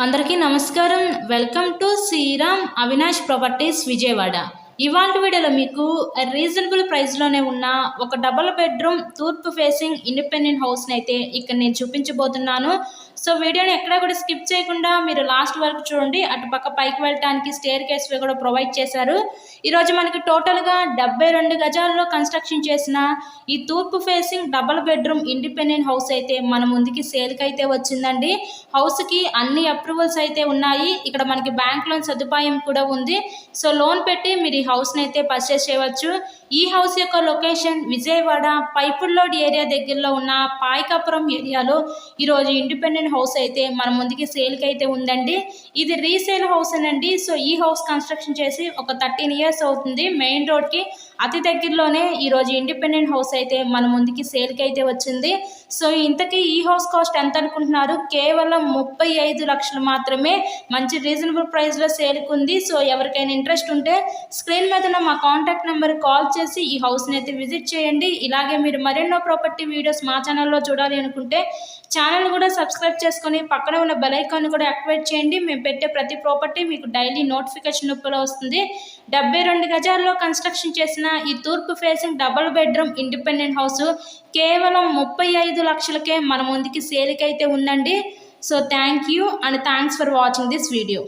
అందరికీ నమస్కారం. Welcome to Sriram Avinash properties Vijayawada. ఇవాళ వీడియోలో మీకు రీజనబుల్ ప్రైస్లోనే ఉన్న ఒక డబుల్ బెడ్రూమ్ తూర్పు ఫేసింగ్ ఇండిపెండెంట్ హౌస్ని అయితే ఇక్కడ నేను చూపించబోతున్నాను. సో వీడియోని ఎక్కడా కూడా స్కిప్ చేయకుండా మీరు లాస్ట్ వరకు చూడండి. అటు పక్క పైకి వెళ్ళడానికి స్టేర్ కేస్ కూడా ప్రొవైడ్ చేశారు. ఈరోజు మనకి టోటల్గా 72 గజాల్లో కన్స్ట్రక్షన్ చేసిన ఈ తూర్పు facing double bedroom independent house అయితే మన ముందుకి సేల్కి అయితే వచ్చిందండి. హౌస్కి అన్ని అప్రూవల్స్ అయితే ఉన్నాయి. ఇక్కడ మనకి బ్యాంక్ లోన్ సదుపాయం కూడా ఉంది. సో లోన్ పెట్టి మీరు ఈ హౌస్ని అయితే పర్చేస్ చేయవచ్చు. ఈ హౌస్ యొక్క లొకేషన్ విజయవాడ పైపుల్లోడ్ ఏరియా దగ్గరలో ఉన్న పాయకాపురం ఏరియాలో ఈరోజు ఇండిపెండెంట్ హౌస్ అయితే మన ముందుకి సేల్కి అయితే ఉందండి. ఇది రీసేల్ హౌస్ అనండి. సో ఈ హౌస్ కన్స్ట్రక్షన్ చేసి ఒక 13 years అవుతుంది. మెయిన్ రోడ్కి అతి దగ్గరలోనే ఈరోజు ఇండిపెండెంట్ హౌస్ అయితే మన ముందుకి సేల్కి అయితే వచ్చింది. సో ఇంతకీ ఈ హౌస్ కాస్ట్ ఎంత అనుకుంటున్నారు? కేవలం 35 లక్షలు మాత్రమే. మంచి రీజనబుల్ ప్రైస్లో సేల్కి ఉంది. సో ఎవరికైనా ఇంట్రెస్ట్ ఉంటే స్క్రీన్ మీద ఉన్న మా కాంటాక్ట్ నెంబర్ కాల్ చేసి ఈ హౌస్ని అయితే విజిట్ చేయండి. ఇలాగే మీరు మరెన్నో ప్రాపర్టీ వీడియోస్ మా ఛానల్లో చూడాలి అనుకుంటే ఛానల్ కూడా సబ్స్క్రైబ్ చేసుకొని పక్కన ఉన్న బెల్ ఐకాన్ కూడా యాక్టివేట్ చేయండి. మేము పెట్టే ప్రతి ప్రాపర్టీ మీకు డైలీ నోటిఫికేషన్ రూపంలో వస్తుంది. 72 గజాల్లో కన్స్ట్రక్షన్ చేసిన ఈ తూర్పు facing double bedroom independent house కేవలం 35 లక్షలకే మన ముందుకి సేల్కి అయితే ఉందండి. So thank you and thanks for watching this video.